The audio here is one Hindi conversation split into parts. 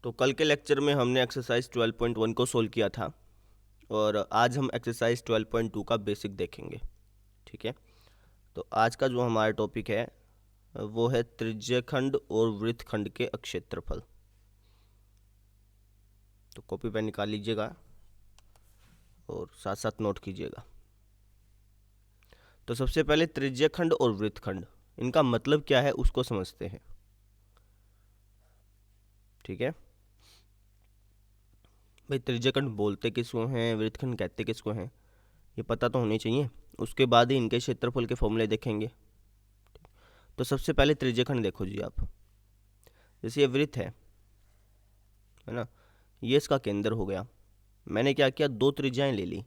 तो कल के लेक्चर में हमने एक्सरसाइज 12.1 को सोल्व किया था और आज हम एक्सरसाइज 12.2 का बेसिक देखेंगे। ठीक है, तो आज का जो हमारा टॉपिक है वो है त्रिज्यखंड और वृत्तखंड के अक्षेत्रफल। तो कॉपी पेन निकाल लीजिएगा और साथ साथ नोट कीजिएगा। तो सबसे पहले त्रिज्यखंड और वृत्तखंड, इनका मतलब क्या है उसको समझते हैं। ठीक है भाई, त्रिज्यखंड बोलते किसको हैं, वृत्तखंड कहते किसको हैं, ये पता तो होनी चाहिए। उसके बाद ही इनके क्षेत्रफल के फॉर्मूले देखेंगे। तो सबसे पहले त्रिज्यखंड देखो जी आप। जैसे ये वृत्त है ना, ये इसका केंद्र हो गया। मैंने क्या किया, दो त्रिज्याएं ले ली,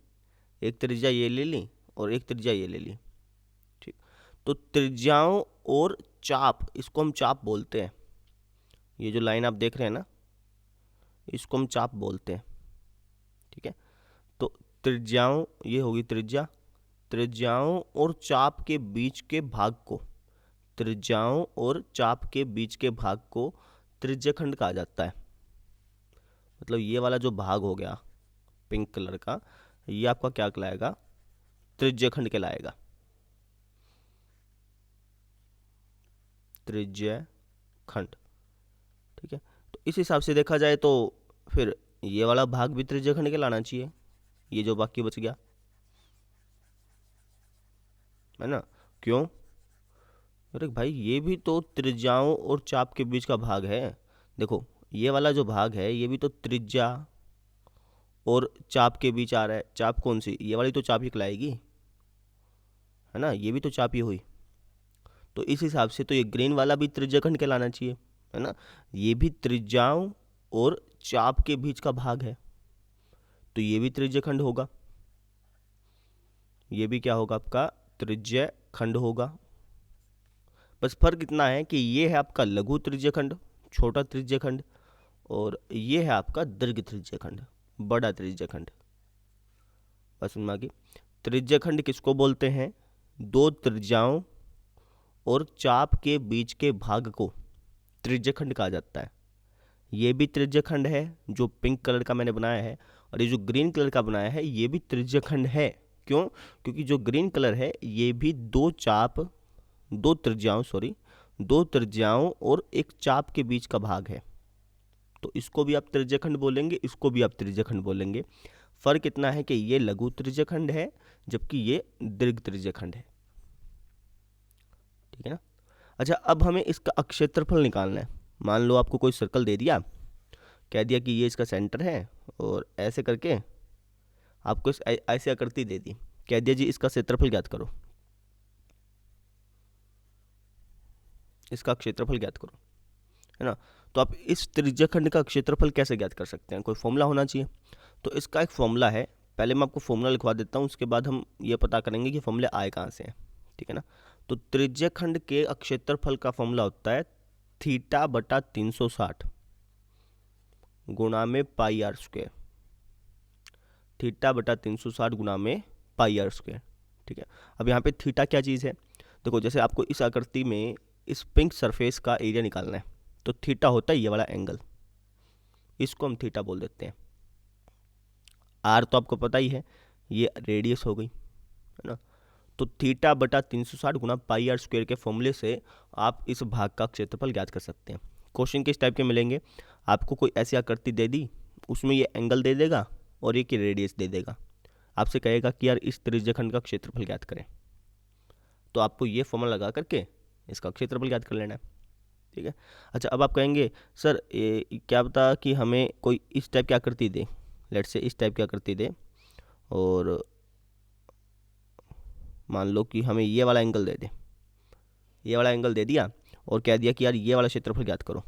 एक त्रिज्या ये ले ली और एक त्रिज्या ये ले ली। ठीक, तो त्रिज्याओं और चाप, इसको हम चाप बोलते हैं। ये जो लाइन आप देख रहे हैं ना, इसको हम चाप बोलते हैं। ठीक है, तो त्रिज्याओं, ये होगी त्रिज्या, त्रिज्याओं और चाप के बीच के भाग को, त्रिज्याओं और चाप के बीच के भाग को त्रिज्यखंड कहा जाता है। मतलब ये वाला जो भाग हो गया पिंक कलर का, ये आपका क्या कहलाएगा, त्रिज्यखंड कहलाएगा। त्रिज्यखंड। ठीक है, तो इस हिसाब से देखा जाए तो फिर ये वाला भाग भी त्रिज्यखंड कहलाना चाहिए, ये जो बाकी बच गया है ना। क्यों? अरे भाई, ये भी तो त्रिज्याओं और चाप के बीच का भाग है। देखो, ये वाला जो भाग है ये भी तो त्रिज्या और चाप के बीच आ रहा है। चाप कौन सी, ये वाली तो चाप ही कहलाएगी, है ना, ये भी तो चाप ही हुई। तो इस हिसाब से तो ये ग्रीन वाला भी त्रिज्यखंड कहलाना चाहिए, है ना। ये भी त्रिज्याओं और चाप के बीच का भाग है, तो ये भी त्रिज्यखंड होगा। ये भी क्या होगा, आपका त्रिज्यखंड होगा। बस फर्क इतना है कि ये है आपका लघु त्रिज्यखंड, छोटा त्रिज्यखंड, और ये है आपका दीर्घ त्रिज्यखंड, बड़ा त्रिज्यखंड। बस उनमें आगे, त्रिज्यखंड किसको बोलते हैं, दो त्रिज्याओं और चाप के बीच के भाग को त्रिज्यखंड कहा जाता है। ये भी त्रिज्यखंड है जो पिंक कलर का मैंने बनाया है, और ये जो ग्रीन कलर का बनाया है ये भी त्रिज्यखंड है। क्यों? क्योंकि जो ग्रीन कलर है ये भी दो चाप, दो त्रिज्याओं, सॉरी, दो त्रिज्याओं और एक चाप के बीच का भाग है। तो इसको भी आप त्रिज्यखंड बोलेंगे, इसको भी आप त्रिज्यखंड बोलेंगे। फर्क इतना है कि ये लघु त्रिज्यखंड है जबकि ये दीर्घ त्रिज्यखंड है। ठीक है ना। अच्छा, अब हमें इसका अक्षेत्रफल निकालना है। मान लो आपको कोई सर्कल दे दिया, कह दिया कि ये इसका सेंटर है, और ऐसे करके आपको ऐसे आकृति दे दी, कह दिया जी इसका क्षेत्रफल ज्ञात करो, इसका क्षेत्रफल ज्ञात करो, है ना। तो आप इस त्रिज्यखंड का क्षेत्रफल कैसे ज्ञात कर सकते हैं, कोई फॉर्मूला होना चाहिए। तो इसका एक फॉर्मूला है, पहले मैं आपको फॉर्मूला लिखवा देता हूँ, उसके बाद हम ये पता करेंगे कि फॉर्मूले आए कहाँ से हैं। ठीक है ना। तो त्रिज्यखंड के क्षेत्रफल का फॉर्मूला होता है थीटा बटा 360 गुणा में पाई आर स्क्वायर। थीटा बटा 360 गुणा में पाई आर स्क्वायर। ठीक है, अब यहाँ पे थीटा क्या चीज़ है, देखो जैसे आपको इस आकृति में इस पिंक सरफेस का एरिया निकालना है, तो थीटा होता है ये वाला एंगल, इसको हम थीटा बोल देते हैं। आर तो आपको पता ही है, ये रेडियस हो गई, है ना। तो थीटा बटा 360 गुणा पाई आर स्क्वायर के फॉर्मूले से आप इस भाग का क्षेत्रफल ज्ञात कर सकते हैं। क्वेश्चन किस टाइप के मिलेंगे, आपको कोई ऐसी आकृति दे दी, उसमें ये एंगल दे देगा और एक रेडियस दे देगा, आपसे कहेगा कि यार इस त्रिज्यखंड का क्षेत्रफल ज्ञात करें, तो आपको ये फॉर्मूला लगा करके इसका क्षेत्रफल ज्ञात कर लेना है। ठीक है। अच्छा, अब आप कहेंगे सर क्या बता कि हमें कोई इस टाइप की आकृति दे, लेट से इस टाइप की आकृति दे, और मान लो कि हमें ये वाला एंगल दे दे, ये वाला एंगल दे दिया और कह दिया कि यार ये वाला क्षेत्रफल ज्ञात करो,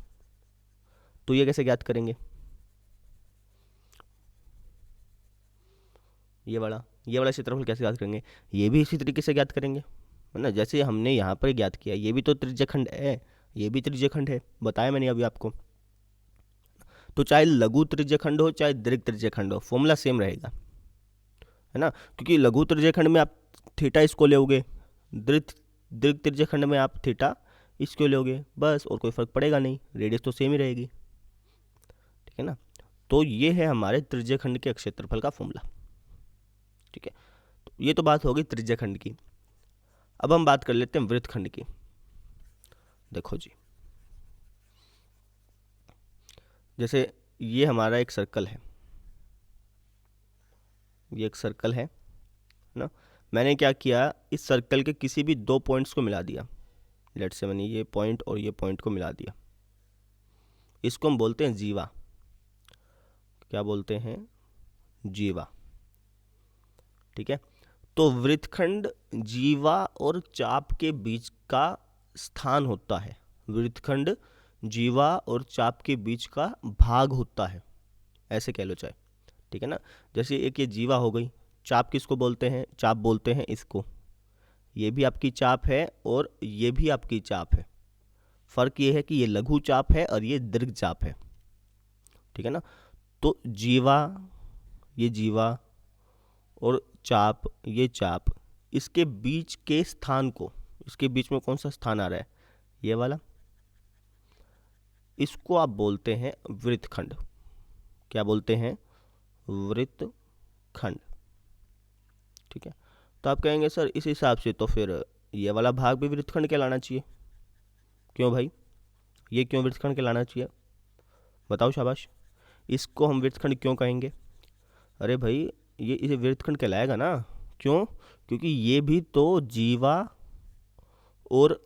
तो ये कैसे ज्ञात करेंगे, ये वाला क्षेत्रफल कैसे ज्ञात करेंगे, ये भी इसी तरीके से ज्ञात करेंगे, है ना। जैसे हमने यहाँ पर ज्ञात किया, ये भी तो त्रिज्यखंड है, ये भी त्रिज्यखंड है, बताया मैंने अभी आपको। तो चाहे लघु त्रिज्यखंड हो चाहे दीर्घ त्रिज्यखंड हो, फॉर्मूला सेम रहेगा, है ना। क्योंकि लघु त्रिज्यखंड में आप थीटा इसको लोगे, दीर्घ दीर्घ त्रिज्यखंड में आप थीटा इसको लोगे, बस, और कोई फर्क पड़ेगा नहीं, रेडियस तो सेम ही रहेगी। ठीक है ना। तो ये है हमारे त्रिज्यखंड के क्षेत्रफल का फॉर्मूला। ठीक है, तो ये तो बात हो गई त्रिज्यखंड की। अब हम बात कर लेते हैं वृत्तखंड की। देखो जी, जैसे ये हमारा एक सर्कल है, ये एक सर्कल है ना। मैंने क्या किया, इस सर्कल के किसी भी दो पॉइंट्स को मिला दिया। लेट्स से मैंने ये पॉइंट और ये पॉइंट को मिला दिया। इसको हम बोलते हैं जीवा। क्या बोलते हैं? जीवा। ठीक है, तो वृत्तखंड जीवा और चाप के बीच का स्थान होता है। वृत्तखंड जीवा और चाप के बीच का भाग होता है, ऐसे कह लो चाहे। ठीक है ना। जैसे एक ये जीवा हो गई, चाप किसको बोलते हैं? चाप बोलते हैं इसको। ये भी आपकी चाप है और ये भी आपकी चाप है। फर्क ये है कि ये लघु चाप है और ये दीर्घ चाप है। ठीक है ना। तो जीवा, ये जीवा और चाप, ये चाप, इसके बीच के स्थान को, इसके बीच में कौन सा स्थान आ रहा है? ये वाला। इसको आप बोलते हैं वृत्तखंड। क्या बोलते हैं? वृत्तखंड। ठीक है, तो आप कहेंगे सर इस हिसाब से तो फिर ये वाला भाग भी वृत्तखंड कहलाना चाहिए। क्यों भाई, ये क्यों वृत्तखंड कहलाना चाहिए? बताओ शाबाश। इसको हम वृत्तखंड क्यों कहेंगे? अरे भाई, ये इसे वृत्तखंड कहलाएगा ना। क्यों? क्योंकि ये भी तो जीवा और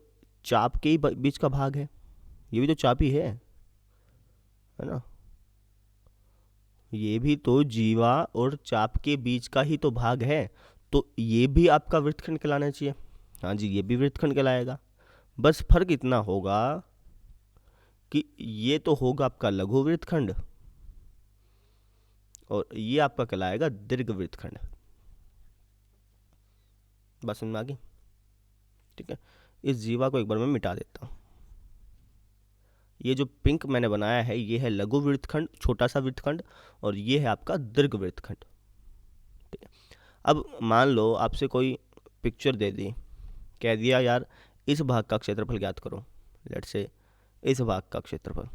चाप के ही बीच का भाग है। ये भी तो चाप ही है ना। ये भी तो जीवा और चाप के बीच का ही तो भाग है, तो ये भी आपका वृत्तखंड कहलाना चाहिए। हाँ जी, ये भी वृत्तखंड कहलाएगा। बस फर्क इतना होगा कि ये तो होगा आपका लघु वृत्तखंड और ये आपका कहलाएगा दीर्घ वृत्तखंड। बात समझ में आ गई? ठीक है, इस जीवा को एक बार मैं मिटा देता हूँ। ये जो पिंक मैंने बनाया है ये है लघु वृत्तखंड, छोटा सा वृत्तखंड, और ये है आपका दीर्घ वृत्तखंड। ठीक है, अब मान लो आपसे कोई पिक्चर दे दी, कह दिया यार इस भाग का क्षेत्रफल ज्ञात करो। लेट्स से इस भाग का क्षेत्रफल,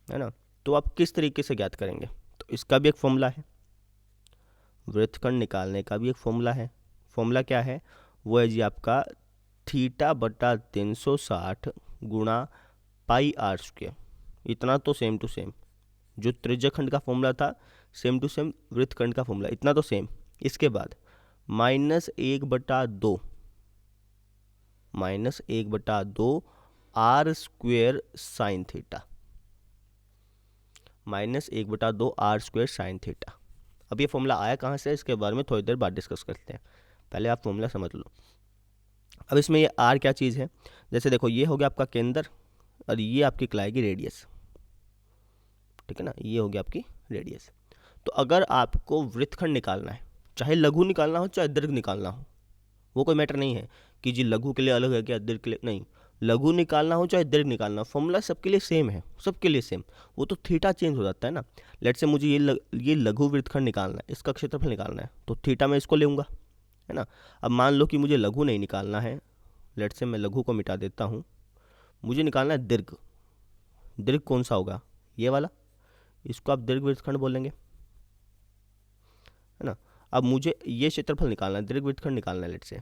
है ना। तो आप किस तरीके से ज्ञात करेंगे? तो इसका भी एक फॉर्मूला है, वृत्तखंड निकालने का भी एक फॉर्मूला है। फॉर्मूला क्या है? वो है जी आपका थीटा बटा 360 गुणा पाई आर स्क्वेयर। इतना तो सेम टू सेम, जो त्रिज्यखंड का फॉर्मूला था सेम टू सेम वृत्तखंड का फॉर्मूला, इतना तो सेम। इसके बाद -1/2 -1/2 r square sine theta, -1/2 r square sine theta. अब ये फॉर्मूला आया कहाँ से, इसके बारे में थोड़ी देर बाद डिस्कस करते हैं। पहले आप फॉर्मूला समझ लो। अब इसमें ये आर क्या चीज़ है? जैसे देखो, ये हो गया आपका केंद्र और ये आपकी कहलाएगी रेडियस। ठीक है ना, ये हो गया आपकी रेडियस। तो अगर आपको वृत्तखंड निकालना है, चाहे लघु निकालना हो चाहे दीर्घ निकालना हो, वो कोई मैटर नहीं है कि जी लघु के लिए अलग है क्या दीर्घ के लिए, नहीं। लघु निकालना हो चाहे दीर्घ निकालना हो, फॉर्मूला सबके लिए सेम है, सबके लिए सेम। वो तो थीटा चेंज हो जाता है ना। लेट से मुझे ये लघु वृत्तखंड निकालना है, इसका क्षेत्रफल निकालना है, तो थीटा में इसको लेऊंगा, है ना। अब मान लो कि मुझे लघु नहीं निकालना है, लेट से मैं लघु को मिटा देता हूँ, मुझे निकालना है दीर्घ। दीर्घ कौन सा होगा? ये वाला, इसको आप दीर्घ वृत्तखंड बोलेंगे, है ना। अब मुझे ये क्षेत्रफल निकालना है, दीर्घ वृत्तखंड निकालना है, लेट से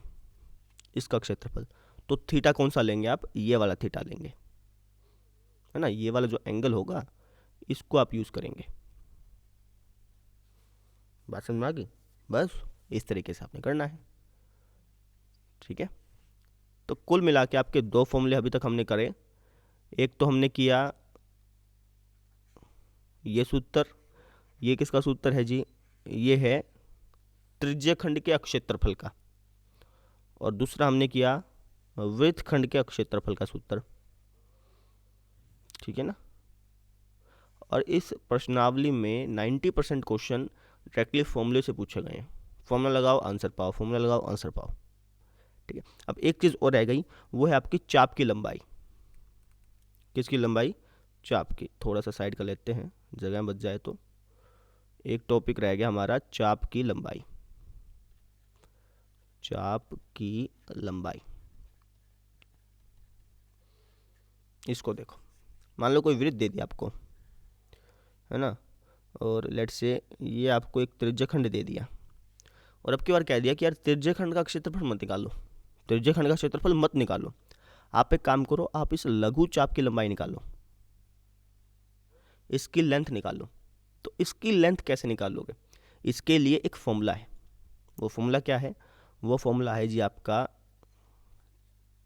इसका क्षेत्रफल। तो थीटा कौन सा लेंगे आप? ये वाला थीटा लेंगे, है ना। ये वाला जो एंगल होगा इसको आप यूज़ करेंगे। बात समझ में आ गई? बस इस तरीके से आपने करना है। ठीक है, तो कुल मिला के आपके दो फॉर्मूले अभी तक हमने करे। एक तो हमने किया ये सूत्र, ये किसका सूत्र है जी? ये है त्रिज्यखंड के क्षेत्रफल का। और दूसरा हमने किया वृत्तखंड के क्षेत्रफल का सूत्र। ठीक है ना। और इस प्रश्नावली में 90% क्वेश्चन डायरेक्टली फॉर्मूले से पूछे गए हैं। फॉर्मूला लगाओ आंसर पाओ, फॉर्मूला लगाओ आंसर पाओ। ठीक है, अब एक चीज़ और रह गई, वो है आपकी चाप की लंबाई। किसकी लंबाई? चाप की। थोड़ा सा साइड कर लेते हैं, जगह बच जाए तो। एक टॉपिक रह गया हमारा, चाप की लंबाई। चाप की लंबाई, इसको देखो। मान लो कोई वृत्त दे दिया आपको, है ना। और लेट से ये आपको एक त्रिज्यखंड दे दिया, और अब की बार कह दिया कि यार त्रिज्यखंड का क्षेत्रफल मत निकालो, त्रिज्यखंड का क्षेत्रफल मत निकालो, आप एक काम करो, आप इस लघु चाप की लंबाई निकालो, इसकी लेंथ निकालो। तो इसकी लेंथ कैसे निकालोगे? इसके लिए एक फॉर्मूला है। वो फॉर्मूला क्या है? वो फॉर्मूला है जी आपका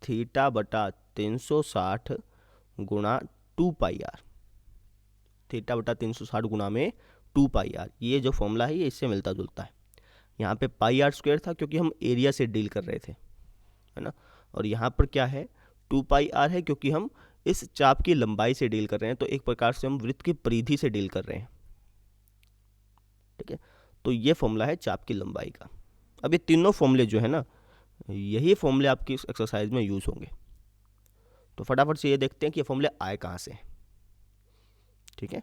थीटा बटा 360 गुणा 2 पाई आर। थीटा बटा 360 गुणा में 2 पाई आर, ये जो फॉर्मूला है ये इससे मिलता जुलता है। यहाँ पे पाई आर स्क्वायर था क्योंकि हम एरिया से डील कर रहे थे, है ना। और यहाँ पर क्या है? 2 पाई आर है क्योंकि हम इस चाप की लंबाई से डील कर रहे हैं, तो एक प्रकार से हम वृत्त की परिधि से डील कर रहे हैं, ठीक है। तो ये फॉर्मूला है चाप की लंबाई का। अब ये तीनों फॉर्मूले जो है ना, यही फॉर्मूले आपकी इस एक्सरसाइज में यूज़ होंगे। तो फटाफट से ये देखते हैं कि ये फॉर्मूले आए कहाँ से, ठीक है।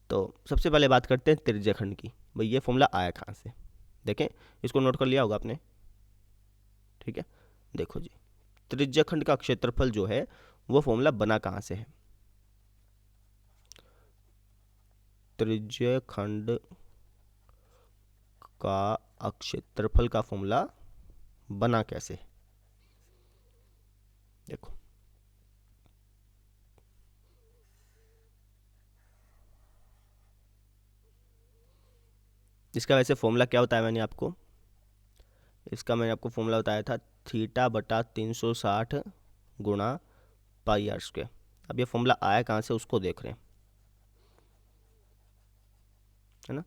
तो सबसे पहले बात करते हैं त्रिज्यखंड की। भाई ये फॉर्मूला आया कहाँ से? देखें, इसको नोट कर लिया होगा आपने, ठीक है। देखो जी, त्रिज्यखंड का क्षेत्रफल जो है वो फॉर्मूला बना कहाँ से है? त्रिज्यखंड का क्षेत्रफल का फॉर्मूला बना कैसे? देखो, इसका वैसे फॉर्मूला क्या बताया मैंने आपको? इसका मैंने आपको फॉर्मूला बताया था थीटा बटा 360 गुणा पाई आर स्क्वायर। अब ये फॉर्मूला आया कहाँ से उसको देख रहे हैं, है ना।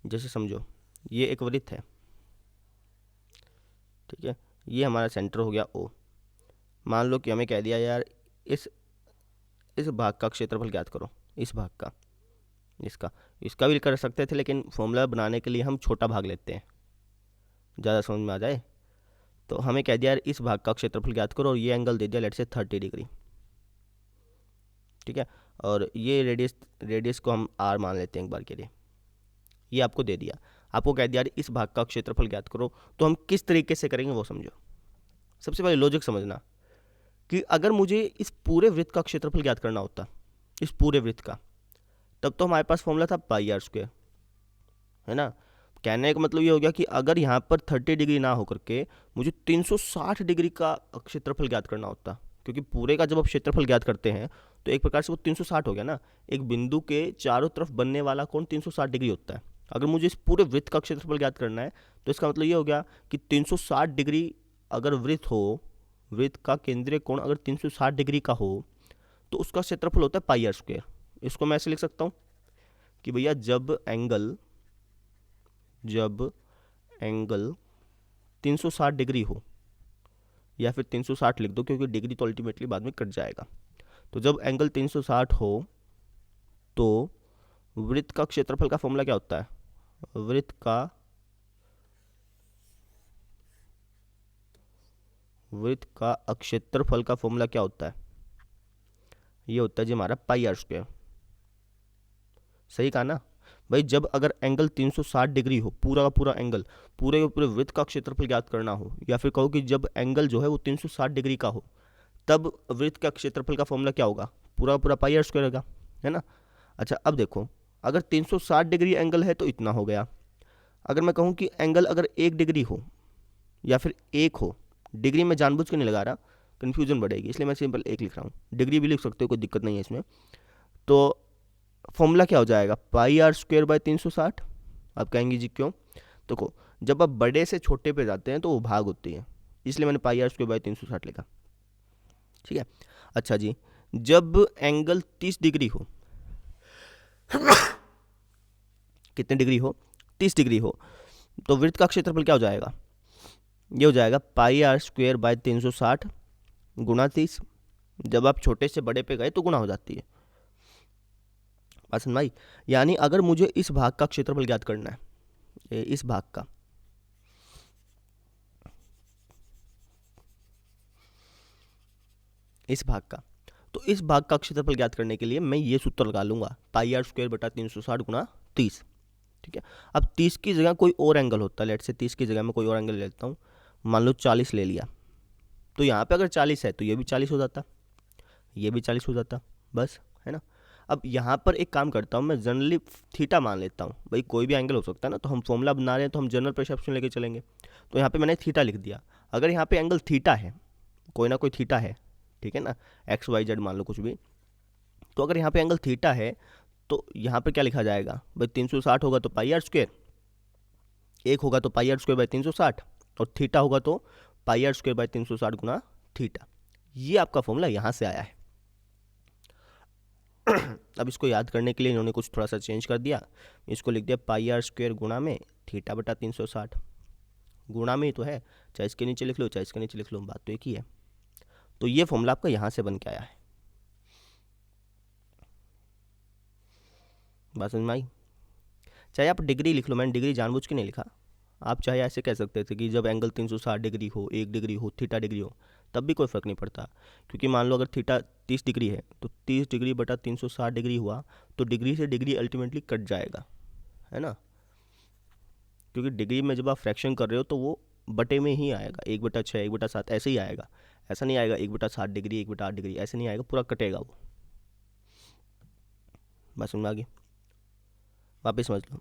जैसे समझो ये एक वृत्त है, ठीक है। ये हमारा सेंटर हो गया ओ। मान लो कि हमें कह दिया यार इस इस भाग का क्षेत्रफल ज्ञात करो, इस भाग का, इसका इसका भी कर सकते थे, लेकिन फॉर्मूला बनाने के लिए हम छोटा भाग लेते हैं, ज़्यादा समझ में आ जाए। तो हमें कह दिया यार इस भाग का क्षेत्रफल ज्ञात करो, और ये एंगल दे दिया लेट से 30 डिग्री, ठीक है। और ये रेडियस को हम आर मान लेते हैं एक बार के लिए। ये आपको दे दिया, आपको कह दिया यार इस भाग का क्षेत्रफल ज्ञात करो। तो हम किस तरीके से करेंगे वो समझो। सबसे पहले लॉजिक समझना कि अगर मुझे इस पूरे वृत्त का क्षेत्रफल ज्ञात करना होता, इस पूरे वृत्त का, तब तो हमारे पास फॉर्मूला था पाई आर स्क्वायर, है ना। कहने का मतलब ये हो गया कि अगर यहाँ पर 30 डिग्री ना होकर के मुझे 360 डिग्री का क्षेत्रफल ज्ञात करना होता, क्योंकि पूरे का जब आप क्षेत्रफल ज्ञात करते हैं तो एक प्रकार से वो 360 हो गया ना। एक बिंदु के चारों तरफ बनने वाला कोण 360 डिग्री होता है। अगर मुझे इस पूरे वृत्त का क्षेत्रफल ज्ञात करना है तो इसका मतलब ये हो गया कि 360 डिग्री अगर वृत्त हो, वृत्त का केंद्रीय कोण अगर 360 डिग्री का हो, तो उसका क्षेत्रफल होता है पाई आर स्क्वायर। इसको मैं ऐसे लिख सकता हूँ कि भैया जब एंगल 360 डिग्री हो, या फिर 360 लिख दो क्योंकि डिग्री तो अल्टीमेटली बाद में कट जाएगा। तो जब एंगल 360 हो तो वृत्त का क्षेत्रफल का फॉर्मूला क्या होता है? वृत्त का क्षेत्रफल का फॉर्मूला क्या होता है? ये होता है जी हमारा पाई आर स्क्वायर। सही कहा ना भाई। जब अगर एंगल 360 डिग्री हो, पूरा का पूरा एंगल, पूरे के पूरे वृत्त का क्षेत्रफल ज्ञात करना हो, या फिर कहो कि जब एंगल जो है वो 360 डिग्री का हो, तब वृत्त का क्षेत्रफल का फॉर्मूला क्या होगा? पूरा का पूरा पाई आर स्क्वायर होगा, है ना। अच्छा, अब देखो, अगर 360 डिग्री एंगल है तो इतना हो गया। अगर मैं कहूँ कि एंगल अगर 1 डिग्री हो या फिर 1 हो, डिग्री में जानबूझ के नहीं लगा रहा, कन्फ्यूजन बढ़ेगी, इसलिए मैं सिंपल 1 लिख रहा हूँ। डिग्री भी लिख सकते हो, कोई दिक्कत नहीं है इसमें। तो फॉर्मूला क्या हो जाएगा? पाई आर स्क्वायर बाय 360। आप कहेंगे जी क्यों? देखो, जब आप बड़े से छोटे पे जाते हैं तो वो भाग होती है, इसलिए मैंने पाई आर स्क्वायर बाय 360 लिखा, ठीक है। अच्छा जी, जब एंगल 30 डिग्री हो, कितने डिग्री हो? 30 डिग्री हो, तो वृत्त का क्षेत्रफल क्या हो जाएगा? ये हो जाएगा पाई आर स्क्वायर बाय 360 गुणा 30। जब आप छोटे से बड़े पे गए तो गुणा हो जाती है, बात समझ भाई। यानी अगर मुझे इस भाग का क्षेत्रफल ज्ञात करना है, इस भाग का, तो इस भाग का क्षेत्रफल ज्ञात करने के लिए मैं ये सूत्र लगा लूंगा, पाई आर स्क्वायर बटा 360 गुणा 30, ठीक है। अब 30 की जगह कोई और एंगल होता है, लेट से 30 की जगह मैं कोई और एंगल ले लेता हूँ, मान लो 40 ले लिया, तो यहाँ पे अगर 40 है तो ये भी 40 हो जाता, ये भी 40 हो जाता, बस, है ना। अब यहाँ पर एक काम करता हूँ, मैं जनरली थीटा मान लेता हूँ, भाई कोई भी एंगल हो सकता है ना, तो हम फॉर्मूला बना रहे हैं तो हम जनरल परसेप्शन लेके चलेंगे। तो यहाँ पे मैंने थीटा लिख दिया। अगर यहाँ पे एंगल थीटा है, कोई ना कोई थीटा है, ठीक है ना, एक्स वाई जेड मान लो कुछ भी, तो अगर यहाँ पे एंगल थीटा है तो यहाँ पर क्या लिखा जाएगा भाई, 360 होगा तो पाई आर स्क्वेयर, एक होगा तो पाई आर स्क्वेयर बाई 360, और थीटा होगा तो पाई आर स्क्वेयर बाई 360 गुना थीटा। ये आपका फॉर्मूला यहाँ से आया है। अब इसको याद करने के लिए इन्होंने कुछ थोड़ा सा चेंज कर दिया, इसको लिख दिया पाई आर स्क्वेयर गुणा में थीटा बटा 360, गुणा में ही तो है, चाहे इसके नीचे लिख लो चाहे इसके नीचे लिख लो, बात तो एक ही है। तो ये फॉर्मूला आपका यहाँ से बन के आया है। बात समझ में आई? चाहे आप डिग्री लिख लो, मैंने डिग्री जानबूझ के नहीं लिखा, आप चाहे ऐसे कह सकते थे कि जब एंगल 360 डिग्री हो, 1 डिग्री हो, थीटा डिग्री हो, तब भी कोई फ़र्क नहीं पड़ता, क्योंकि मान लो अगर थीटा 30 डिग्री है तो 30 डिग्री बटा 360 डिग्री हुआ, तो डिग्री से डिग्री अल्टीमेटली कट जाएगा, है ना, क्योंकि डिग्री में जब आप फ्रैक्शन कर रहे हो तो वो बटे में ही आएगा, 1/6, 1/7 ऐसे ही आएगा, ऐसा नहीं आएगा 1/7 डिग्री, 1/8 डिग्री, ऐसे नहीं आएगा, पूरा कटेगा वो। बस समझ में आ गई? वापस समझ लो,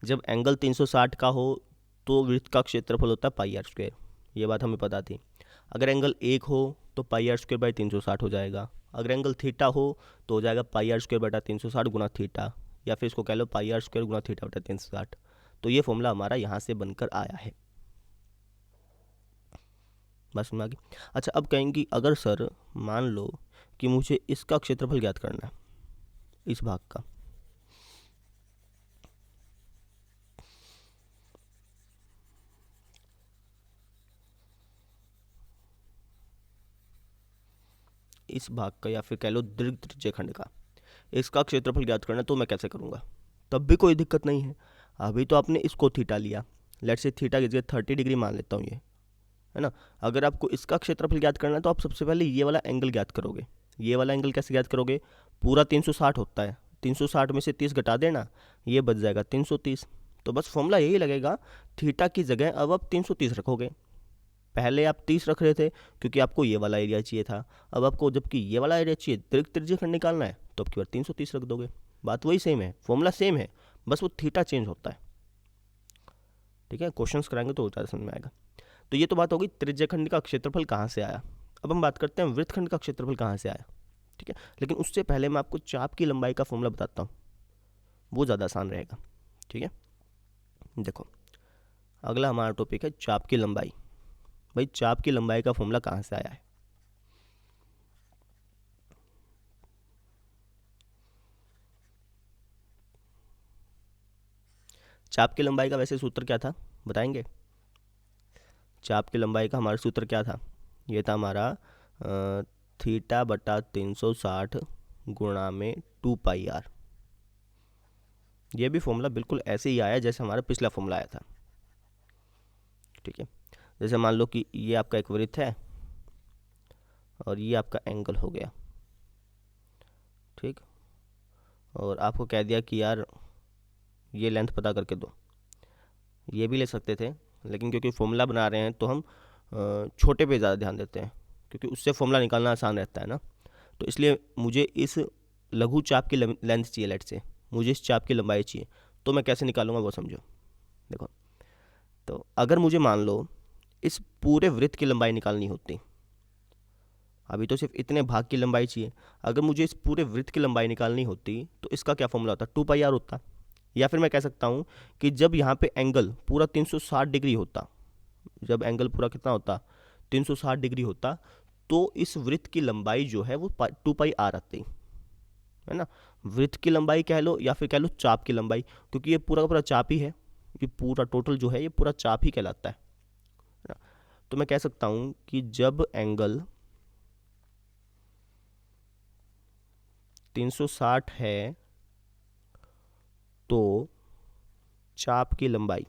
जब एंगल 360 का हो तो वृत्त का क्षेत्रफल होता है पाई आर स्क्वेयर, ये बात हमें पता थी। अगर एंगल 1 हो तो पाई आर स्क्वेयर बाई 360 हो जाएगा। अगर एंगल थीटा हो तो हो जाएगा पाई आर स्क्वेयर बटा 360 गुना थीटा, या फिर इसको कह लो पाई आर स्क्वेयर गुना थीटा बटा 360। तो ये फॉर्मूला हमारा यहाँ से बनकर आया है। बस समझ आ गई? अच्छा, अब कहेंगे अगर सर मान लो कि मुझे इसका क्षेत्रफल ज्ञात करना है, इस भाग का, इस भाग का, या फिर कह लो दीर्घ त्रिज्य खंड का, इसका क्षेत्रफल ज्ञात करना है, तो मैं कैसे करूँगा? तब भी कोई दिक्कत नहीं है। अभी तो आपने इसको थीटा लिया, लेट से थीटा की जगह 30 डिग्री मान लेता हूँ ये, है ना। अगर आपको इसका क्षेत्रफल ज्ञात करना है तो आप सबसे पहले ये वाला एंगल ज्ञात करोगे। ये वाला एंगल कैसे ज्ञात करोगे? पूरा 360 होता है, 360 में से 30 घटा देना, ये बच जाएगा 330। तो बस फॉर्मूला यही लगेगा, थीटा की जगह अब आप 330 रखोगे। पहले आप 30 रख रहे थे क्योंकि आपको ये वाला एरिया चाहिए था, अब आपको जबकि ये वाला एरिया चाहिए, दीर्घ त्रिज्य खंड निकालना है, तो अब की बार 330 रख दोगे। बात वही सेम है, फॉर्मूला सेम है, बस वो थीटा चेंज होता है। ठीक है, क्वेश्चंस कराएंगे तो ज़्यादा समझ में आएगा। तो ये तो बात होगी त्रिज्यखंड का क्षेत्रफल कहाँ से आया। अब हम बात करते हैं वृत्तखंड का क्षेत्रफल कहाँ से आया। ठीक है, लेकिन उससे पहले मैं आपको चाप की लंबाई का फॉर्मूला बताता हूँ, वो ज़्यादा आसान रहेगा। ठीक है, देखो अगला हमारा टॉपिक है चाप की लंबाई। भाई चाप की लंबाई का फॉर्मूला कहाँ से आया है? चाप की लंबाई का वैसे सूत्र क्या था बताएंगे? चाप की लंबाई का हमारा सूत्र क्या था? ये था हमारा थीटा बटा 360 गुणा में 2 पाई आर। ये भी फॉर्मूला बिल्कुल ऐसे ही आया जैसे हमारा पिछला फॉर्मूला आया था। ठीक है, जैसे मान लो कि ये आपका एक वृत्त है और ये आपका एंगल हो गया, ठीक, और आपको कह दिया कि यार ये लेंथ पता करके दो। ये भी ले सकते थे, लेकिन क्योंकि फॉर्मूला बना रहे हैं तो हम छोटे पे ज़्यादा ध्यान देते हैं, क्योंकि उससे फॉर्मूला निकालना आसान रहता है ना। तो इसलिए मुझे इस लघु चाप की लेंथ चाहिए, लेट से मुझे इस चाप की लंबाई चाहिए, तो मैं कैसे निकालूंगा वो समझो। देखो, तो अगर मुझे मान लो इस पूरे वृत्त की लंबाई निकालनी होती, अभी तो सिर्फ इतने भाग की लंबाई चाहिए, अगर मुझे इस पूरे वृत्त की लंबाई निकालनी होती तो इसका क्या फॉर्मूला होता? 2 पाई आर होता। या फिर मैं कह सकता हूँ कि जब यहाँ पे एंगल पूरा 360 डिग्री होता, जब एंगल पूरा कितना होता, 360 डिग्री होता, तो इस वृत्त की लंबाई जो है वो 2 पाई आर आती, है ना। वृत्त की लंबाई कह लो या फिर कह लो चाप की लंबाई, क्योंकि ये पूरा का पूरा चाप ही है, ये पूरा टोटल जो है ये पूरा चाप ही कहलाता है ना। तो मैं कह सकता हूँ कि जब एंगल 360 है तो चाप की लंबाई,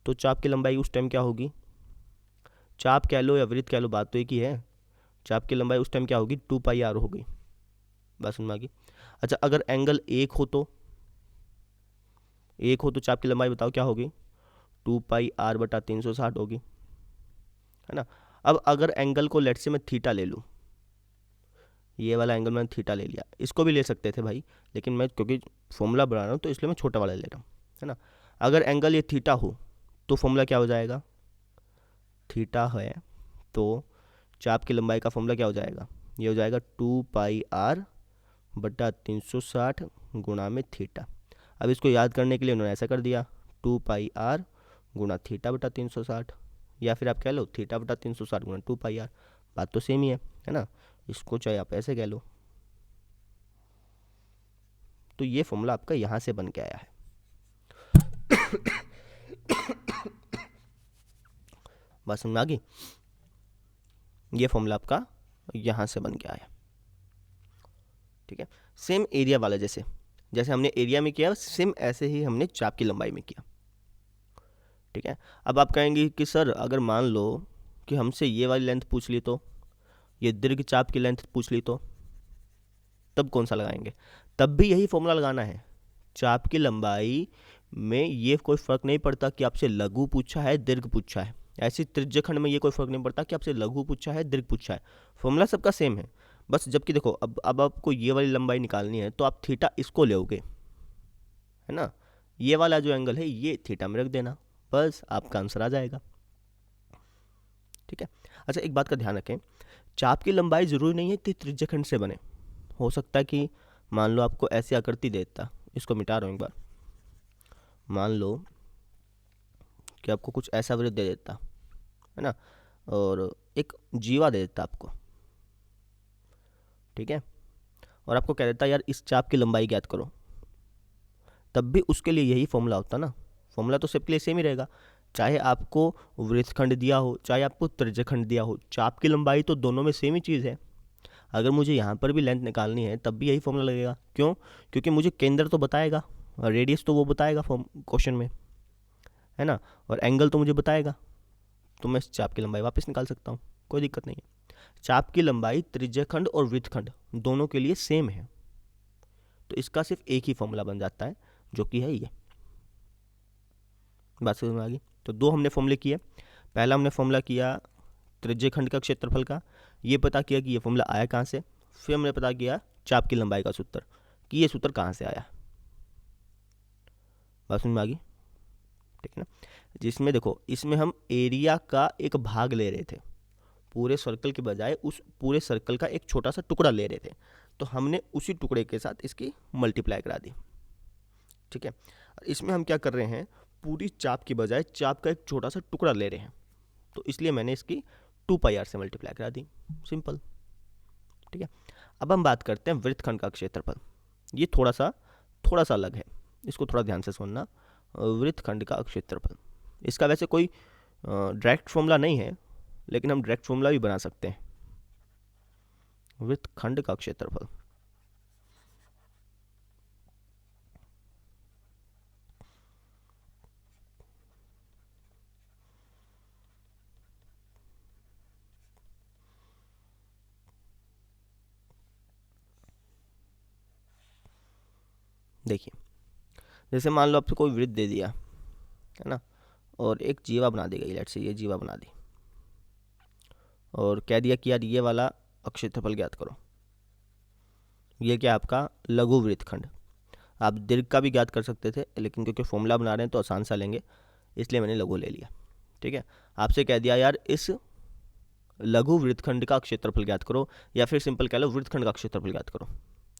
तो चाप की लंबाई उस टाइम क्या होगी? चाप कह लो या वृत्त कह लो, बात तो एक ही है। चाप की लंबाई उस टाइम क्या होगी? 2 पाई आर होगी। बस समझ में आ गई? अच्छा, अगर एंगल 1 हो तो चाप की लंबाई बताओ क्या होगी? 2 पाई आर बटा 360 होगी, है ना। अब अगर एंगल को लेट से मैं थीटा ले लूँ, ये वाला एंगल मैंने थीटा ले लिया, इसको भी ले सकते थे भाई, लेकिन मैं क्योंकि फॉर्मूला बना रहा हूँ तो इसलिए मैं छोटा वाला ले रहा हूँ, है ना। अगर एंगल ये थीटा हो तो फॉर्मूला क्या हो जाएगा, थीटा है तो चाप की लंबाई का फॉर्मूला क्या हो जाएगा, ये हो जाएगा 2 पाई r बटा 360 गुणा में थीटा। अब इसको याद करने के लिए उन्होंने ऐसा कर दिया, 2 पाई r गुणा थीटा बटा 360, या फिर आप कह लो थीटा बटा 360 गुणा 2 पाई r, बात तो सेम ही है ना। इसको चाहे आप ऐसे कह लो। तो ये फॉर्मूला आपका यहाँ से बन के आया है। बात समझ में आ गई, ये फॉर्मूला आपका यहाँ से बन के आया, ठीक है। सेम एरिया वाला, जैसे जैसे हमने एरिया में किया सेम ऐसे ही हमने चाप की लंबाई में किया, ठीक है। अब आप कहेंगे कि सर अगर मान लो कि हमसे ये वाली लेंथ पूछ ली तो, ये दीर्घ चाप की लेंथ पूछ ली तो, तब कौन सा लगाएंगे, तब भी यही फॉर्मूला लगाना है। चाप की लंबाई में ये कोई फ़र्क नहीं पड़ता कि आपसे लघु पूछा है दीर्घ पूछा है, ऐसी त्रिज्यखंड में ये कोई फ़र्क नहीं पड़ता कि आपसे लघु पूछा है दीर्घ पूछा है, फॉर्मूला सबका सेम है। बस जबकि देखो अब आपको ये वाली लंबाई निकालनी है तो आप थीटा इसको लोगे, है ना, ये वाला जो एंगल है ये थीटा में रख देना, बस आपका आंसर आ जाएगा, ठीक है। अच्छा एक बात का ध्यान रखें, चाप की लंबाई ज़रूरी नहीं है कि त्रिज्यखंड से बने, हो सकता है कि मान लो आपको ऐसी आकृति देता, इसको मिटा रहा हूँ एक बार, मान लो कि आपको कुछ ऐसा वृत्त दे देता, है ना, और एक जीवा दे देता आपको, ठीक है, और आपको कह देता यार इस चाप की लंबाई ज्ञात करो, तब भी उसके लिए यही फॉर्मूला होता ना, फॉर्मूला तो सबके लिए सेम ही रहेगा, चाहे आपको वृत्तखंड दिया हो चाहे आपको त्रिज्यखंड दिया हो, चाप की लंबाई तो दोनों में सेम ही चीज़ है। अगर मुझे यहाँ पर भी लेंथ निकालनी है तब भी यही फॉर्मूला लगेगा, क्यों, क्योंकि मुझे केंद्र तो बताएगा, रेडियस तो वो बताएगा फॉर्म क्वेश्चन में, है ना, और एंगल तो मुझे बताएगा, तो मैं इस चाप की लंबाई वापस निकाल सकता हूँ, कोई दिक्कत नहीं है। चाप की लंबाई त्रिज्यखंड और वृत्तखंड दोनों के लिए सेम है, तो इसका सिर्फ एक ही फॉर्मूला बन जाता है जो कि है ये। बात समझ में आ गई। तो दो हमने फॉर्मूले किए, पहला हमने फॉर्मूला किया त्रिज्यखंड का क्षेत्रफल का, ये पता किया कि ये फॉर्मूला आया कहाँ से, फिर हमने पता किया चाप की लंबाई का सूत्र कि ये सूत्र कहाँ से आया। बात समझ में आ गई, ठीक है ना। जिसमें देखो इसमें हम एरिया का एक भाग ले रहे थे, पूरे सर्कल के बजाय उस पूरे सर्कल का एक छोटा सा टुकड़ा ले रहे थे, तो हमने उसी टुकड़े के साथ इसकी मल्टीप्लाई करा दी, ठीक है। इसमें हम क्या कर रहे हैं, पूरी चाप की बजाय चाप का एक छोटा सा टुकड़ा ले रहे हैं, तो इसलिए मैंने इसकी 2 पाई r से मल्टीप्लाई करा दी, सिंपल, ठीक है। अब हम बात करते हैं वृत्तखंड का क्षेत्रफल, ये थोड़ा सा अलग है, इसको थोड़ा ध्यान से सुनना। वृत्तखंड का क्षेत्रफल, इसका वैसे कोई डायरेक्ट फॉर्मूला नहीं है, लेकिन हम डायरेक्ट फॉर्मूला भी बना सकते हैं। वृत्तखंड का क्षेत्रफल, देखिए जैसे मान लो आपसे कोई वृत्त दे दिया, है ना, और एक जीवा बना दी गई, लेट से ये जीवा बना दी, और कह दिया कि यार ये वाला क्षेत्रफल ज्ञात करो, ये क्या आपका लघु वृत्तखंड। आप दीर्घ का भी ज्ञात कर सकते थे, लेकिन क्योंकि फॉर्मूला बना रहे हैं तो आसान सा लेंगे, इसलिए मैंने लघु ले लिया, ठीक है। आपसे कह दिया यार इस लघु वृत्तखंड का क्षेत्रफल ज्ञात करो, या फिर सिंपल कह लो वृत्तखंड का क्षेत्रफल ज्ञात करो,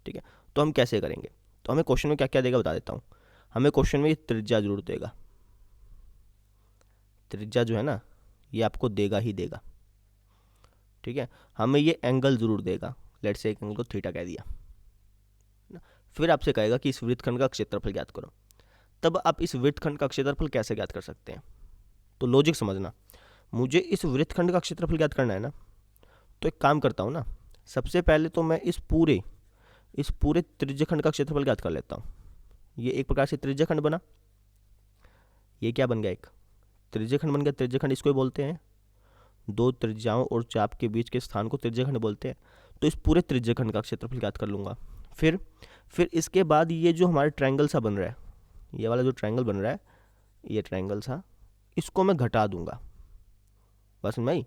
ठीक है। तो हम कैसे करेंगे, तो हमें क्वेश्चन में क्या क्या देगा बता देता हूँ। हमें क्वेश्चन में ये त्रिज्या जरूर देगा, त्रिज्या जो है ना ये आपको देगा ही देगा, ठीक है। हमें ये एंगल जरूर देगा, लेट से एक एंगल को थीटा कह दिया ना। फिर आपसे कहेगा कि इस वृत्तखंड का क्षेत्रफल ज्ञात करो, तब आप इस वृत्तखंड का क्षेत्रफल कैसे ज्ञात कर सकते हैं, तो लॉजिक समझना, मुझे इस वृत्तखंड का क्षेत्रफल ज्ञात करना है ना, तो एक काम करता हूँ ना, सबसे पहले तो मैं इस पूरे त्रिज्यखंड का क्षेत्रफल ज्ञात कर लेता हूँ। ये एक प्रकार से त्रिज्यखंड बना, ये क्या बन गया, एक त्रिज्यखंड बन गया। त्रिज्यखंड इसको ही बोलते हैं, दो त्रिज्याओं और चाप के बीच के स्थान को त्रिज्यखंड बोलते हैं। तो इस पूरे त्रिज्यखंड का क्षेत्रफल ज्ञात कर लूँगा। फिर इसके बाद ये जो हमारा ट्रायंगल सा बन रहा है, ये वाला जो ट्रायंगल बन रहा है, ये ट्रायंगल सा, इसको मैं घटा दूंगा, बस मैं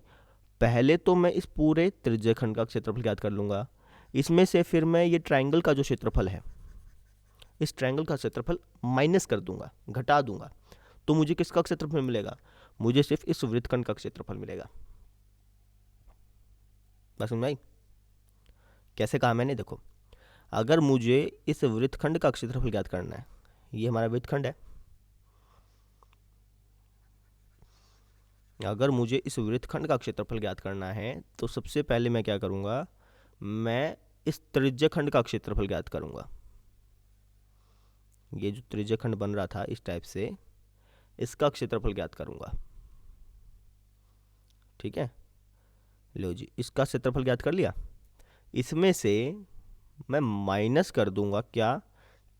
पहले तो मैं इस पूरे त्रिज्यखंड का क्षेत्रफल ज्ञात कर लूँगा, इसमें से फिर मैं ये ट्रायंगल का जो क्षेत्रफल है, इस ट्रायंगल का क्षेत्रफल माइनस कर दूंगा, घटा दूंगा, तो मुझे किसका क्षेत्रफल मिलेगा? मुझे सिर्फ इस वृत्तखंड का क्षेत्रफल मिलेगा। बस समझ में आई? कैसे कहा मैंने? देखो, अगर मुझे इस वृत्तखंड का क्षेत्रफल ज्ञात करना है, ये हमारा वृत्तखंड है, अगर मुझे इस वृत्तखंड का क्षेत्रफल ज्ञात करना है तो सबसे पहले मैं क्या करूंगा, मैं इस त्रिज्यखंड का क्षेत्रफल ज्ञात करूंगा। ये जो त्रिज्यखंड बन रहा था इस टाइप से, इसका क्षेत्रफल ज्ञात करूंगा। ठीक है, लो जी, इसका क्षेत्रफल ज्ञात कर लिया। इसमें से मैं माइनस कर दूंगा क्या?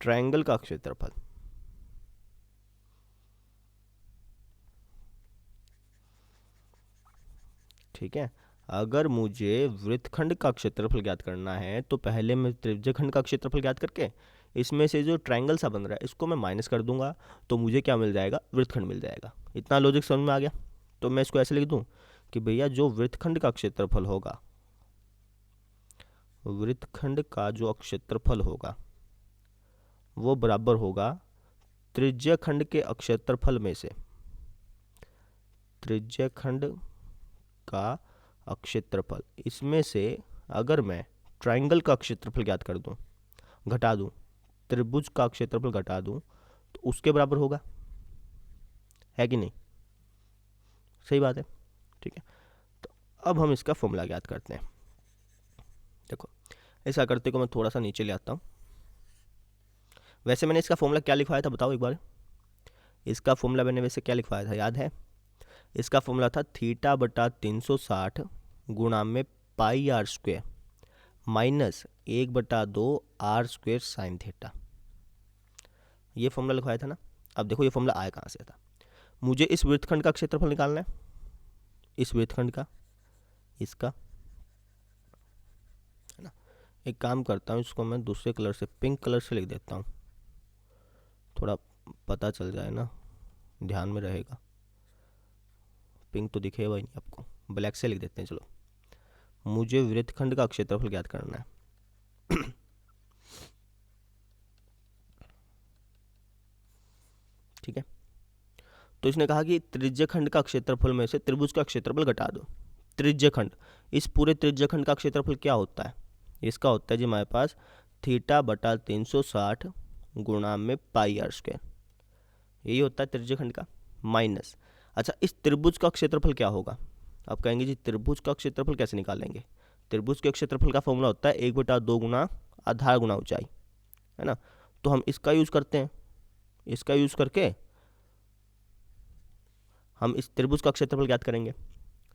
ट्रायंगल का क्षेत्रफल। ठीक है, अगर मुझे वृत्तखंड का क्षेत्रफल ज्ञात करना है तो पहले मैं त्रिज्यखंड का क्षेत्रफल ज्ञात करके इसमें से जो ट्रायंगल सा बन रहा है इसको मैं माइनस कर दूंगा, तो मुझे क्या मिल जाएगा? वृत्तखंड मिल जाएगा। इतना लॉजिक समझ में आ गया? तो मैं इसको ऐसे लिख दूं कि भैया जो वृत्तखंड का क्षेत्रफल होगा, वृत्तखंड का जो क्षेत्रफल होगा वो बराबर होगा त्रिज्यखंड के क्षेत्रफल में से, त्रिज्यखंड का क्षेत्रफल, इसमें से अगर मैं ट्रायंगल का क्षेत्रफल ज्ञात कर दूं, घटा दूं, त्रिभुज का क्षेत्रफल घटा दूं, तो उसके बराबर होगा। है कि नहीं? सही बात है। ठीक है, तो अब हम इसका फॉर्मूला ज्ञात करते हैं। देखो, इस आकृति को मैं थोड़ा सा नीचे ले आता हूं। वैसे मैंने इसका फॉर्मूला क्या लिखवाया था बताओ एक बार? इसका फॉर्मूला मैंने वैसे क्या लिखवाया था, याद है? इसका फॉर्मूला था थीटा बटा 360 गुणा में pi r square minus 1/2 r square sine theta. ये फॉर्मूला लिखवाया था ना। अब देखो ये फॉर्मूला आया कहाँ से था। मुझे इस वृत्तखंड का क्षेत्रफल निकालना है, इस वृत्तखंड का, इसका, है ना। एक काम करता हूँ, इसको मैं दूसरे कलर से, पिंक कलर से लिख देता हूँ, थोड़ा पता चल जाए ना, ध्यान में रहेगा। पिंक तो दिखेगा ही नहीं आपको, ब्लैक से लिख देते हैं। चलो, मुझे वृत्तखंड का क्षेत्रफल ज्ञात करना है। ठीक है, तो इसने कहा कि त्रिज्यखंड का क्षेत्रफल में से त्रिभुज का क्षेत्रफल घटा दो। त्रिज्यखंड, इस पूरे त्रिज्यखंड का क्षेत्रफल क्या होता है? इसका होता है जी हमारे पास थीटा बटा 360 गुणा में पाई आर स्क्वायर, यही होता है त्रिज्यखंड का, माइनस। अच्छा, इस त्रिभुज का क्षेत्रफल क्या होगा? आप कहेंगे जी त्रिभुज का क्षेत्रफल कैसे निकालेंगे? त्रिभुज के क्षेत्रफल का फॉर्मूला होता है 1/2 गुना आधार गुना ऊंचाई, है ना। तो हम इसका यूज करते हैं, इसका यूज करके हम इस त्रिभुज का क्षेत्रफल ज्ञात करेंगे।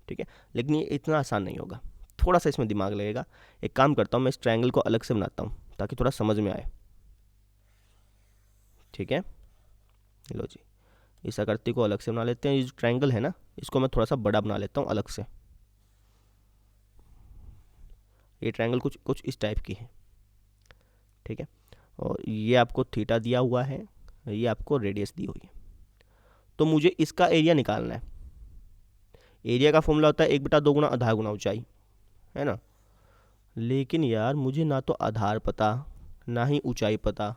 ठीक है, लेकिन ये इतना आसान नहीं होगा, थोड़ा सा इसमें दिमाग लगेगा। एक काम करता हूँ, मैं इस ट्रायंगल को अलग से बनाता हूँ ताकि थोड़ा समझ में आए। ठीक है, लो जी, इस आकृति को अलग से बना लेते हैं। ये जो ट्रायंगल है ना, इसको मैं थोड़ा सा बड़ा बना लेता हूँ अलग से। ये ट्रायंगल कुछ कुछ इस टाइप की है। ठीक है, और ये आपको थीटा दिया हुआ है, ये आपको रेडियस दी हुई है। तो मुझे इसका एरिया निकालना है। एरिया का फॉर्मूला होता है 1/2 गुना आधार गुना ऊंचाई, है ना। लेकिन यार मुझे ना तो आधार पता ना ही ऊंचाई पता,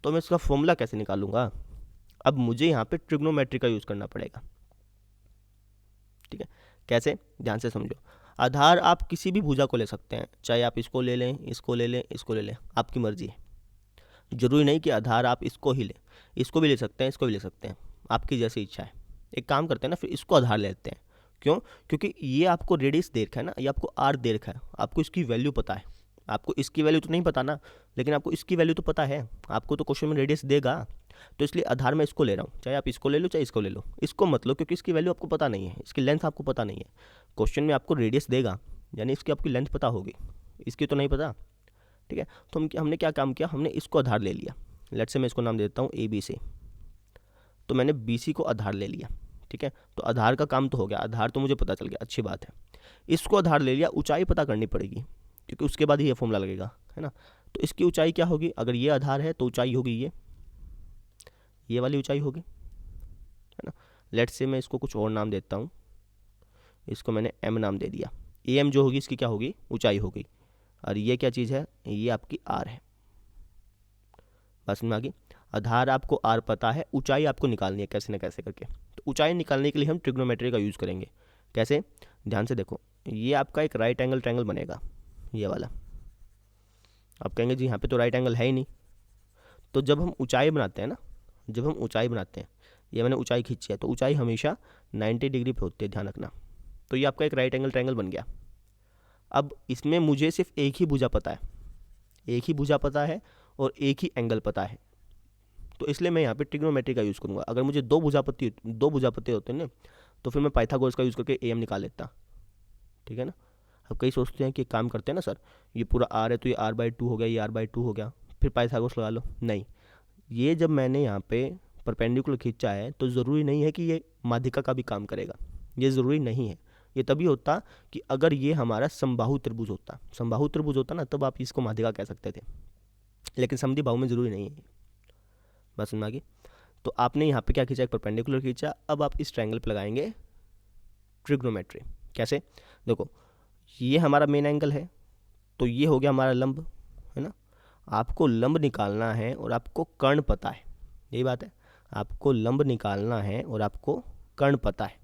तो मैं इसका फॉर्मूला कैसे निकालूंगा? अब मुझे यहाँ पे ट्रिग्नोमेट्री का यूज़ करना पड़ेगा। ठीक है, कैसे? ध्यान से समझो। आधार आप किसी भी भुजा को ले सकते हैं, चाहे आप इसको ले लें, इसको ले लें, इसको ले लें, आपकी मर्जी है। जरूरी नहीं कि आधार आप इसको ही लें, इसको भी ले सकते हैं, इसको भी ले सकते हैं, आपकी जैसी इच्छा है। एक काम करते हैं ना, फिर इसको आधार लेते हैं। क्यों? क्योंकि ये आपको रेडियस दे रखा है ना, ये आपको आर दे रखा है, आपको इसकी वैल्यू पता है। आपको इसकी वैल्यू तो नहीं पता ना, लेकिन आपको इसकी वैल्यू तो पता है। आपको तो क्वेश्चन में रेडियस देगा, तो इसलिए आधार में इसको ले रहा हूँ। चाहे आप इसको ले लो चाहे इसको ले लो, इसको मत लो क्योंकि इसकी वैल्यू आपको पता नहीं है, इसकी लेंथ आपको पता नहीं है। क्वेश्चन में आपको रेडियस देगा, यानी इसकी आपकी लेंथ पता होगी, इसकी तो नहीं पता। ठीक है, तो हमने क्या काम किया, हमने इसको आधार ले लिया। लेट से मैं इसको नाम दे देता हूँ ABC। तो मैंने BC को आधार ले लिया। ठीक है, तो आधार का काम तो हो गया, आधार तो मुझे पता चल गया, अच्छी बात है। इसको आधार ले लिया, ऊंचाई पता करनी पड़ेगी क्योंकि उसके बाद ही ये फॉर्मूला लगेगा, है ना। तो इसकी ऊंचाई क्या होगी? अगर ये आधार है तो ऊंचाई होगी ये वाली ऊंचाई होगी, है ना। लेट से मैं इसको कुछ और नाम देता हूँ, इसको मैंने M नाम दे दिया। AM जो होगी इसकी क्या होगी? ऊंचाई होगी। और ये क्या चीज़ है, ये आपकी आर है। बात समझ में आ गई। आधार आपको आर पता है, ऊंचाई आपको निकालनी है कैसे न कैसे करके। तो ऊंचाई निकालने के लिए हम ट्रिग्नोमेट्री का यूज़ करेंगे। कैसे, ध्यान से देखो, ये आपका एक राइट एंगल ट्रायंगल बनेगा, ये वाला। आप कहेंगे जी यहाँ पे तो राइट एंगल है ही नहीं। तो जब हम ऊंचाई बनाते हैं ना, जब हम ऊंचाई बनाते हैं, ये मैंने ऊंचाई खींची है, तो ऊंचाई हमेशा 90 डिग्री पे होती है, ध्यान रखना। तो ये आपका एक राइट एंगल ट्रायंगल बन गया। अब इसमें मुझे सिर्फ एक ही भुजा पता है, एक ही भुजा पता है और एक ही एंगल पता है, तो इसलिए मैं यहाँ पे ट्रिग्नोमेट्री का यूज़ करूँगा। अगर मुझे दो भुजापति होते ना, तो फिर मैं पाइथागोरस का यूज़ करके एम निकाल लेता, ठीक है ना। अब कई सोचते हैं कि काम करते हैं ना सर, ये पूरा आर है तो ये r/2 हो गया, ये r/2 हो गया, फिर पाइथागोरस लगा लो। नहीं, ये जब मैंने यहाँ पे परपेंडिकुलर खींचा है तो ज़रूरी नहीं है कि ये माध्यिका का भी काम करेगा, ये ज़रूरी नहीं है। ये तभी होता कि अगर ये हमारा समबाहु त्रिभुज होता, समबाहु त्रिभुज होता ना, तब आप इसको माध्यिका कह सकते थे, लेकिन समद्विबाहु में ज़रूरी नहीं है। बस समझ आ गई। तो आपने यहाँ पे क्या खींचा, एक परपेंडिकुलर खींचा। अब आप इस ट्रायंगल पे लगाएंगे ट्रिग्नोमेट्री। कैसे, देखो ये हमारा मेन एंगल है, तो ये हो गया हमारा लंब, है ना। आपको लंब निकालना है और आपको कर्ण पता है, यही बात है। आपको लंब निकालना है और आपको कर्ण पता है,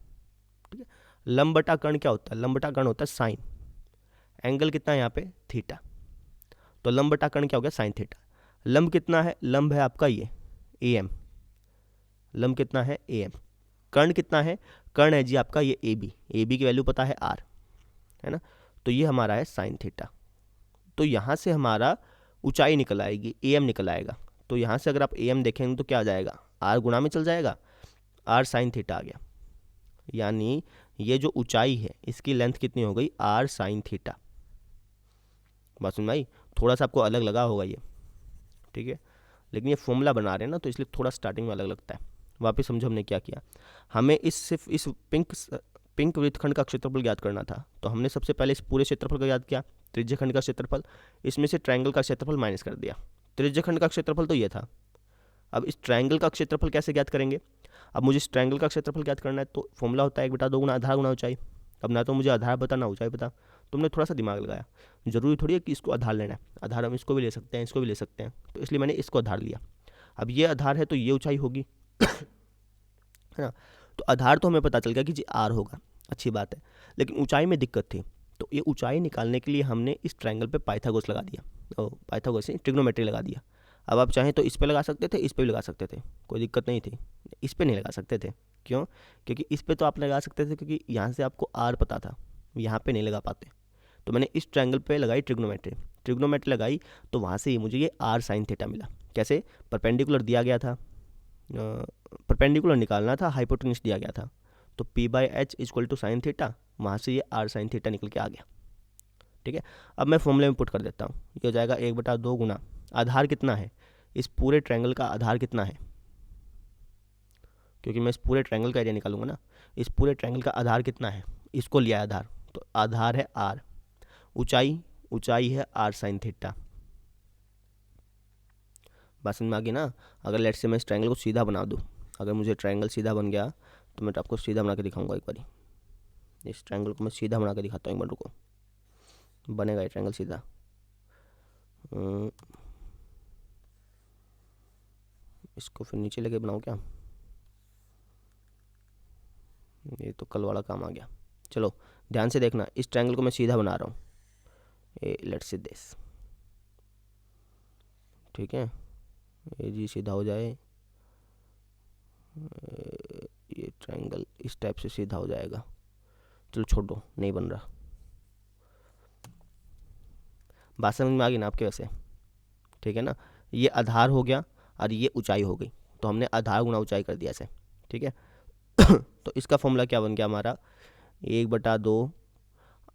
ठीक है। लंब बटा कर्ण क्या होता है, लंब बटा कर्ण होता है साइन। एंगल कितना है यहाँ पे, थीटा, तो लंब बटा कर्ण क्या हो गया, साइन थीटा। लंब कितना है, लंब है आपका ये AM, लंब कितना है AM। कर्ण कितना है, कर्ण है जी आपका ये AB, AB की वैल्यू पता है R, है ना। तो ये हमारा है साइन थीटा। तो यहाँ से हमारा ऊंचाई निकल आएगी, AM निकल आएगा। तो यहाँ से अगर आप AM देखेंगे तो क्या आ जाएगा, R गुणा में चल जाएगा, R साइन थीटा आ गया। यानी ये जो ऊंचाई है इसकी लेंथ कितनी हो गई, R साइन थीटा। बात समझ में आई। थोड़ा सा आपको अलग लगा होगा ये, ठीक है, लेकिन ये फॉर्मूला बना रहे हैं ना, तो इसलिए थोड़ा स्टार्टिंग में अलग लगता है। वापस समझो हमने क्या किया, हमें सिर्फ इस पिंक वृत्तखंड का क्षेत्रफल ज्ञात करना था। तो हमने सबसे पहले इस पूरे क्षेत्रफल का ज्ञात किया, त्रिज्यखंड का क्षेत्रफल, इसमें से ट्रायंगल का क्षेत्रफल माइनस कर दिया। त्रिज्यखंड का क्षेत्रफल तो ये था। अब इस ट्रायंगल का क्षेत्रफल कैसे ज्ञात करेंगे, अब मुझे इस ट्रायंगल का क्षेत्रफल ज्ञात करना है, तो फॉर्मूला होता है 1/2 गुना आधार गुना ऊंचाई। अब ना तो मुझे आधार पता ना ऊंचाई पता, तुमने थोड़ा सा दिमाग लगाया। जरूरी थोड़ी है कि इसको आधार लेना है, आधार हम इसको भी ले सकते हैं, इसको भी ले सकते हैं, तो इसलिए मैंने इसको आधार लिया। अब ये आधार है तो ये ऊंचाई होगी, है ना। तो आधार तो हमें पता चल गया कि जी R होगा, अच्छी बात है, लेकिन ऊंचाई में दिक्कत थी। तो ये ऊंचाई निकालने के लिए हमने इस ट्रायंगल पे पाइथागोरस लगा दिया, पाइथागोरस से ट्रिग्नोमेट्री लगा दिया। अब आप चाहें तो इस पे लगा सकते थे, इस पे भी लगा सकते थे, कोई दिक्कत नहीं थी। इस पे नहीं लगा सकते थे, क्यों, क्योंकि इस पे तो आप लगा सकते थे क्योंकि यहाँ से आपको R पता था, यहाँ पे नहीं लगा पाते। तो मैंने इस ट्रायंगल पे लगाई ट्रिग्नोमेट्री, ट्रिग्नोमेट्री लगाई, तो वहाँ से मुझे ये R साइन थीटा मिला। कैसे, परपेंडिकुलर दिया गया था, परपेंडिकुलर निकालना था, हाइपोटेन्यूज दिया गया था, तो P/H equal to sine theta, वहाँ से ये R साइन थीटा निकल के आ गया, ठीक है। अब मैं फॉर्मूले में पुट कर देता हूँ, ये हो जाएगा 1/2 गुना आधार कितना है, इस पूरे ट्रायंगल का आधार कितना है, क्योंकि मैं इस पूरे ट्रायंगल का एरिया निकालूंगा ना, इस पूरे ट्रायंगल का आधार कितना है, इसको लिया है आधार, तो आधार है R, ऊंचाई है R साइन थीटा। बात समझ में आ गई ना। अगर लेट्स से मैं इस ट्रायंगल को सीधा बना दूँ, अगर मुझे ट्रायंगल सीधा बन गया तो मैं आपको सीधा बना के दिखाऊंगा एक बारी। इस ट्रायंगल को मैं सीधा बना के दिखाता हूँ एक बार, रुको, बनेगा ये ट्रायंगल सीधा। इसको फिर नीचे लेके बनाऊँ क्या, ये तो कल वाला काम आ गया। चलो ध्यान से देखना, इस ट्रायंगल को मैं सीधा बना रहा हूँ, लेट्स से दिस, ठीक है, ये जी सीधा हो जाए, ये ट्रायंगल इस टाइप से सीधा हो जाएगा। चलो छोड़ दो, नहीं बन रहा। बात समझ में आ गई ना आपके, वैसे ठीक है ना। ये आधार हो गया और ये ऊंचाई हो गई, तो हमने आधार गुना ऊंचाई कर दिया ऐसे, ठीक है। तो इसका फॉर्मूला क्या बन गया हमारा, 1/2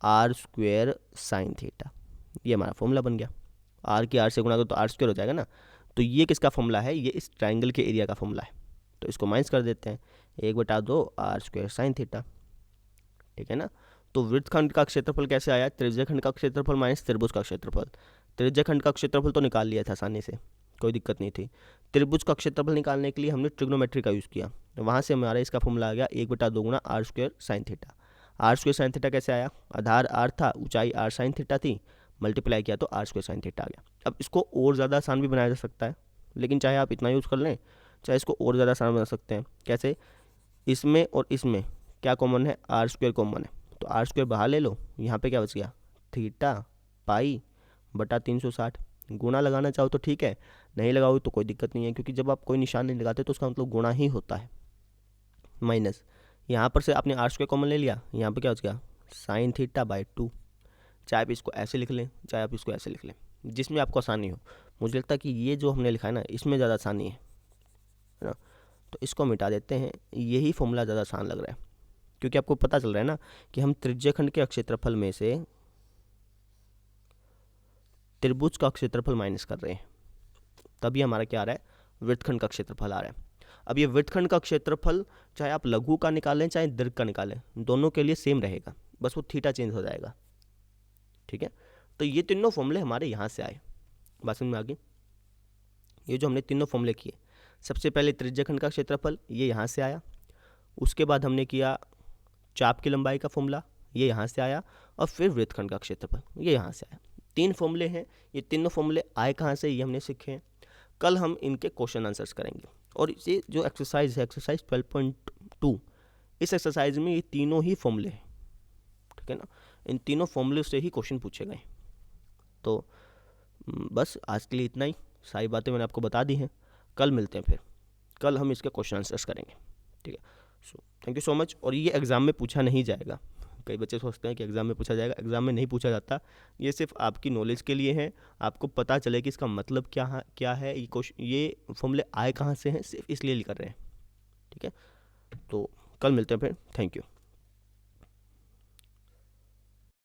R² साइन थीटा, ये हमारा फॉर्मूला बन गया। R की R से गुना दो तो R² हो जाएगा ना। तो ये किसका फॉर्मूला है, ये इस ट्रायंगल के एरिया का फॉर्मूला है, तो इसको माइनस कर देते हैं, 1/2 R² साइन थीटा, ठीक है ना। तो वृत्तखंड का क्षेत्रफल कैसे आया, त्रिज्यखंड का क्षेत्रफल माइनस त्रिभुज का क्षेत्रफल। त्रिज्यखंड का क्षेत्रफल तो निकाल लिया था आसानी से, कोई दिक्कत नहीं थी। त्रिभुज का क्षेत्रफल निकालने के लिए हमने ट्रिग्नोमेट्री का यूज़ किया, वहाँ से हमारा इसका फॉर्मूला आ गया 1/2 गुना R² sine theta. R² sine theta कैसे आया, आधार R था, ऊंचाई R साइन थीटा थी, मल्टीप्लाई किया तो आर स्क्वायर साइन थीटा आ गया। अब इसको और ज़्यादा आसान भी बनाया जा सकता है, लेकिन चाहे आप इतना यूज़ कर लें, चाहे इसको और ज़्यादा आसान बना सकते हैं। कैसे? इसमें और इसमें क्या कॉमन है? आर स्क्वायर कॉमन है, तो आर स्क्वायर बाहर ले लो, यहाँ पे क्या बच गया? थीटा पाई बटा 360। गुणा लगाना चाहो तो ठीक है, नहीं लगाओ तो कोई दिक्कत नहीं है, क्योंकि जब आप कोई निशान नहीं लगाते तो उसका मतलब गुणा ही होता है। माइनस, यहाँ पर से आपने आर स्क्वायर कॉमन ले लिया, यहाँ पे क्या बच गया? Sine theta by 2। चाहे आप इसको ऐसे लिख लें, चाहे आप इसको ऐसे लिख लें, जिसमें आपको आसानी हो। मुझे लगता है कि ये जो हमने लिखा है ना, इसमें ज़्यादा आसानी है ना, तो इसको मिटा देते हैं। यही फॉर्मूला ज़्यादा आसान लग रहा है, क्योंकि आपको पता चल रहा है ना कि हम त्रिज्यखंड के क्षेत्रफल में से त्रिभुज का क्षेत्रफल माइनस कर रहे हैं, तभी हमारा क्या आ रहा है? वृत्तखंड का क्षेत्रफल आ रहा है। अब ये वृत्तखंड का क्षेत्रफल चाहे आप लघु का निकालें चाहे दीर्घ का निकालें, दोनों के लिए सेम रहेगा, बस वो थीटा चेंज हो जाएगा। ठीक है, तो ये तीनों फॉर्मूले हमारे यहाँ से आए। बात समझ में आ गई? ये जो हमने तीनों फॉर्मूले किए, सबसे पहले त्रिज्यखंड का क्षेत्रफल, ये यहाँ से आया। उसके बाद हमने किया चाप की लंबाई का फॉर्मूला, ये यहाँ से आया। और फिर वृत्तखंड का क्षेत्रफल, ये यहाँ से आया। 3 फॉर्मूले हैं, ये तीनों फॉर्मूले आए कहाँ से, ये हमने सीखे हैं। कल हम इनके क्वेश्चन आंसर्स करेंगे। और ये जो एक्सरसाइज है, एक्सरसाइज 12.2, इस एक्सरसाइज में ये तीनों ही फॉर्मूले हैं। ठीक है ना, इन तीनों फॉर्मूले से ही क्वेश्चन पूछे गए। तो बस आज के लिए इतना ही, सारी बातें मैंने आपको बता दी हैं। कल मिलते हैं, फिर कल हम इसके क्वेश्चन आंसर्स करेंगे। ठीक है, so thank you so much. और ये एग्ज़ाम में पूछा नहीं जाएगा। कई बच्चे सोचते हैं कि एग्ज़ाम में पूछा जाएगा, एग्ज़ाम में नहीं पूछा जाता। ये सिर्फ आपकी नॉलेज के लिए है, आपको पता चले कि इसका मतलब क्या है, ये फॉर्मूले आए कहाँ से हैं, सिर्फ इसलिए कर रहे हैं। ठीक है, तो कल मिलते हैं फिर। Thank you.